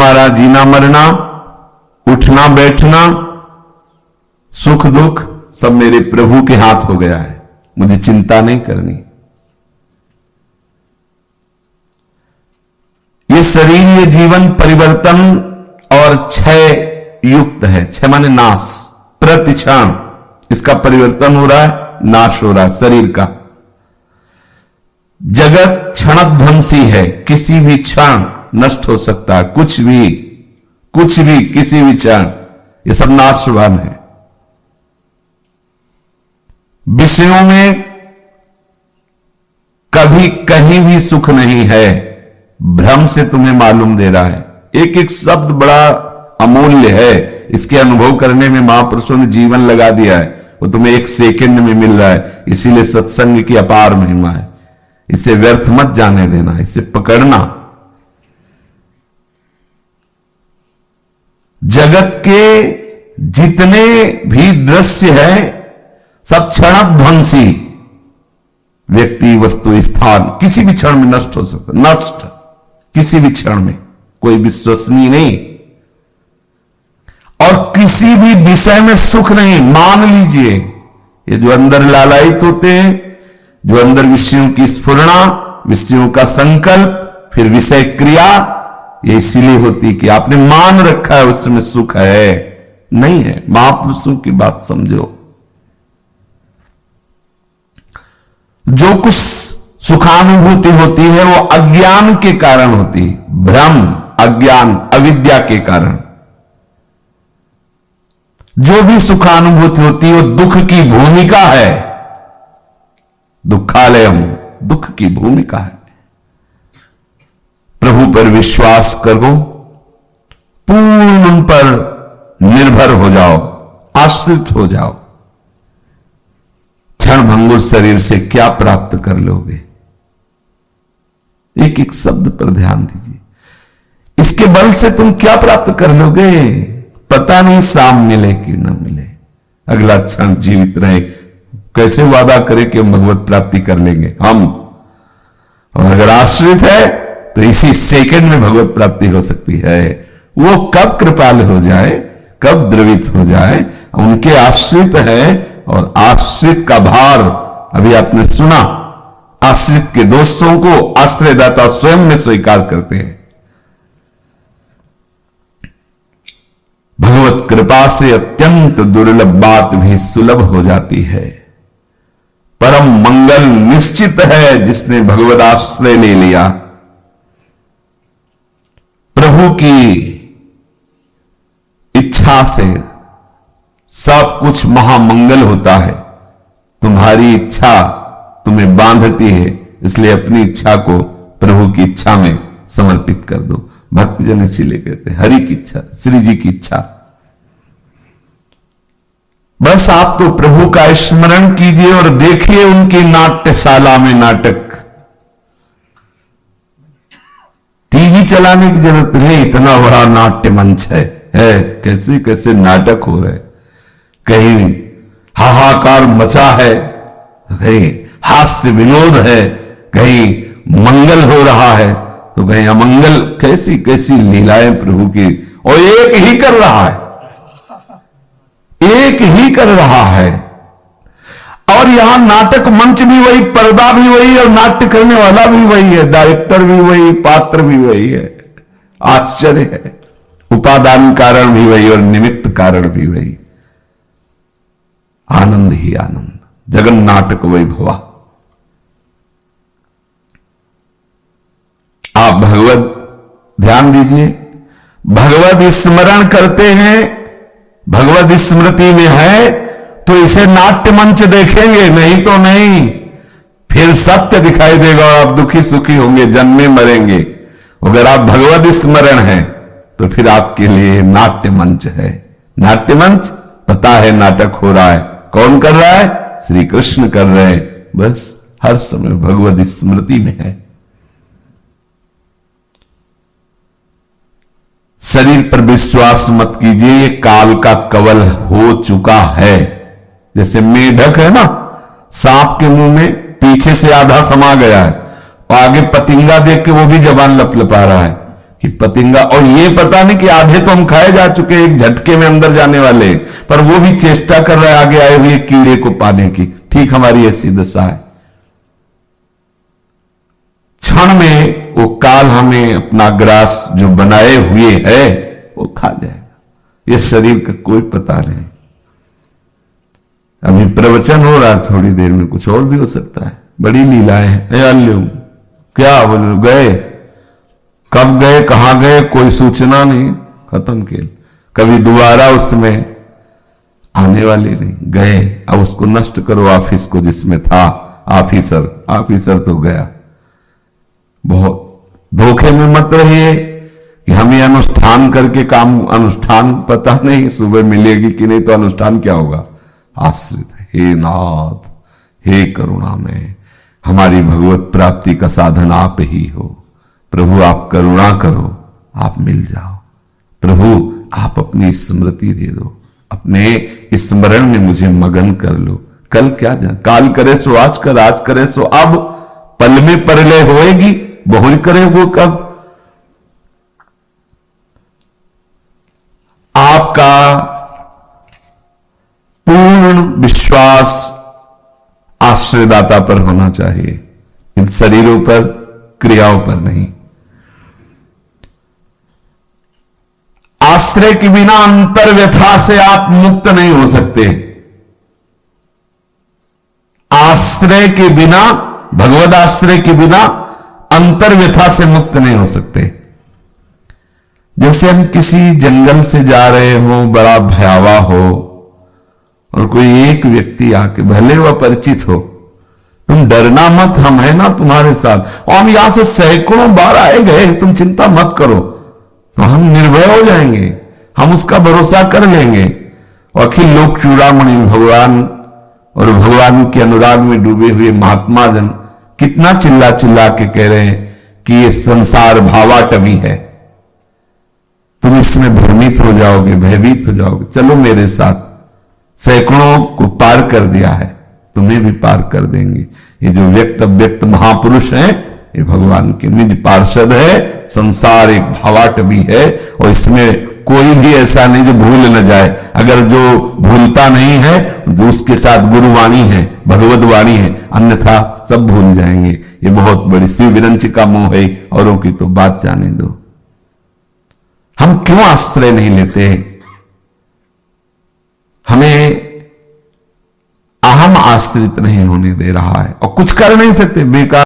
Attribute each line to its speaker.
Speaker 1: हमारा जीना मरना, उठना बैठना, सुख दुख सब मेरे प्रभु के हाथ हो गया है, मुझे चिंता नहीं करनी। ये शरीर, ये जीवन परिवर्तन और क्षय युक्त है। क्षय माने नाश, प्रति क्षण इसका परिवर्तन हो रहा है, नाश हो रहा है शरीर का। जगत क्षणध्वंसी है, किसी भी क्षण नष्ट हो सकता है, कुछ भी किसी भी क्षण, ये सब नाशवान है। विषयों में कभी कहीं भी सुख नहीं है, भ्रम से तुम्हें मालूम दे रहा है। एक एक शब्द बड़ा अमूल्य है, इसके अनुभव करने में महापुरुषों ने जीवन लगा दिया है, वो तुम्हें एक सेकंड में मिल रहा है। इसीलिए सत्संग की अपार महिमा है, इसे व्यर्थ मत जाने देना, इसे पकड़ना। जगत के जितने भी दृश्य है सब क्षणध्वंसी, व्यक्ति वस्तु स्थान किसी भी क्षण में नष्ट हो सकता, नष्ट किसी भी क्षण में, कोई विश्वसनीय नहीं। और किसी भी विषय में सुख नहीं। मान लीजिए ये जो अंदर लालायित होते हैं, जो अंदर विषयों की स्फुरणा, विषयों का संकल्प, फिर विषय क्रिया, ये इसीलिए होती कि आपने मान रखा है उसमें सुख है, नहीं है। महापुरुषों की बात समझो। जो कुछ सुखानुभूति होती है वो अज्ञान के कारण होती है, भ्रम, अज्ञान, अविद्या के कारण। जो भी सुखानुभूति होती है वो दुख की भूमिका है, दुखालयम, दुख की भूमिका है। प्रभु पर विश्वास करो, पूर्ण उन पर निर्भर हो जाओ, आश्रित हो जाओ। क्षणभंगुर शरीर से क्या प्राप्त कर लोगे? एक एक शब्द पर ध्यान दीजिए। इसके बल से तुम क्या प्राप्त कर लोगे? पता नहीं शाम मिले कि न मिले, अगला क्षण जीवित रहे, कैसे वादा करें कि हम भगवत प्राप्ति कर लेंगे हम। और अगर आश्रित है तो इसी सेकंड में भगवत प्राप्ति हो सकती है। वो कब कृपाल हो जाए, कब द्रवित हो जाए, उनके आश्रित है। और आश्रित का भार अभी आपने सुना, आश्रित के दोस्तों को आश्रयदाता स्वयं में स्वीकार करते हैं। भगवत कृपा से अत्यंत दुर्लभ बात भी सुलभ हो जाती है। परम मंगल निश्चित है जिसने भगवत आश्रय ले लिया। प्रभु की इच्छा से सब कुछ महामंगल होता है। तुम्हारी इच्छा तुम्हें बांधती है, इसलिए अपनी इच्छा को प्रभु की इच्छा में समर्पित कर दो। भक्तजन इसीलिए कहते हैं हरि की इच्छा, श्री जी की इच्छा। बस आप तो प्रभु का स्मरण कीजिए और देखिए उनकी नाट्यशाला में नाटक। टीवी चलाने की जरूरत नहीं, इतना बड़ा नाट्य मंच है कैसे कैसे नाटक हो रहे। कहीं हाहाकार मचा है, कहीं हास्य विनोद है, कहीं मंगल हो रहा है तो कहीं अमंगल। कैसी कैसी लीलाएं प्रभु की, और एक ही कर रहा है, एक ही कर रहा है। और यहां नाटक मंच भी वही, पर्दा भी वही, और नाट्य करने वाला भी वही है, डायरेक्टर भी वही, पात्र भी वही है। आश्चर्य है। उपादान कारण भी वही और निमित्त कारण भी वही। आनंद ही आनंद, जगन नाटक वैभवा। आप भगवत ध्यान दीजिए, भगवत स्मरण करते हैं, भगवत स्मृति में है तो इसे नाट्य मंच देखेंगे, नहीं तो नहीं। फिर सत्य दिखाई देगा और आप दुखी सुखी होंगे, जन्मे मरेंगे। अगर आप भगवत स्मरण है तो फिर आपके लिए नाट्य मंच है। नाट्य मंच पता है नाटक हो रहा है, कौन कर रहा है? श्री कृष्ण कर रहे हैं। बस हर समय भगवत स्मृति में है। शरीर पर विश्वास मत कीजिए, ये काल का कवल हो चुका है। जैसे मेढक है ना, सांप के मुंह में पीछे से आधा समा गया है और आगे पतिंगा देख के वो भी जबान लपलपा रहा है। कि पतिंगा, और ये पता नहीं कि आधे तो हम खाए जा चुके, एक झटके में अंदर जाने वाले, पर वो भी चेष्टा कर रहा है आगे आए हुए कीड़े को पाने की। ठीक हमारी ऐसी दशा है। क्षण में वो काल हमें अपना ग्रास जो बनाए हुए है वो खा जाएगा। ये शरीर का कोई पता नहीं। अभी प्रवचन हो रहा, थोड़ी देर में कुछ और भी हो सकता है। बड़ी लीलाएं हैं। क्या बोले, गए कब गए, कहां गए, कोई सूचना नहीं, खत्म खेल। कभी दोबारा उसमें आने वाली नहीं, गए। अब उसको नष्ट करो, ऑफिस को जिसमें था ऑफिसर तो गया। बहुत धोखे में मत रहिए कि हम ये अनुष्ठान करके काम, अनुष्ठान पता नहीं सुबह मिलेगी कि नहीं, तो अनुष्ठान क्या होगा, आश्रित है। हे नाथ, हे करुणामय, हमारी भगवत प्राप्ति का साधन आप ही हो। प्रभु आप करुणा करो, आप मिल जाओ। प्रभु आप अपनी स्मृति दे दो, अपने स्मरण में मुझे मगन कर लो। कल क्या जान, काल करे सो आज कर, आज करे सो अब, पल में परलय होएगी, बहुल करे वो कब। आपका पूर्ण विश्वास आश्रयदाता पर होना चाहिए, इन शरीरों पर, क्रियाओं पर नहीं। आश्रय के बिना अंतर व्यथा से आप मुक्त नहीं हो सकते। आश्रय के बिना, भगवद आश्रय के बिना अंतर व्यथा से मुक्त नहीं हो सकते। जैसे हम किसी जंगल से जा रहे हो, बड़ा भयावह हो, और कोई एक व्यक्ति आके, भले वह परिचित हो, तुम डरना मत, हम है ना तुम्हारे साथ, और हम यहां से सैकड़ों बार आए गए, तुम चिंता मत करो, तो हम निर्भय हो जाएंगे, हम उसका भरोसा कर लेंगे। और अखिल लोक चूड़ामणि भगवान और भगवान के अनुराग में डूबे हुए महात्मा जन कितना चिल्ला चिल्ला के कह रहे हैं कि ये संसार भावाटवी है, तुम इसमें भ्रमित हो जाओगे, भयभीत हो जाओगे, चलो मेरे साथ। सैकड़ों को पार कर दिया है, तुम्हें भी पार कर देंगे। ये जो व्यक्त अव्यक्त महापुरुष हैं, ये भगवान के निज पार्षद है। संसार एक भावाटवी है, और इसमें कोई भी ऐसा नहीं जो भूल न जाए। अगर जो भूलता नहीं है, तो उसके साथ गुरुवाणी है, भगवत वाणी है, अन्यथा सब भूल जाएंगे। ये बहुत बड़ी शिव विरंचिका मोह है, औरों की तो बात जाने दो। हम क्यों आश्रय नहीं लेते? हमें अहम आश्रित नहीं होने दे रहा है, और कुछ कर नहीं सकते, बेकार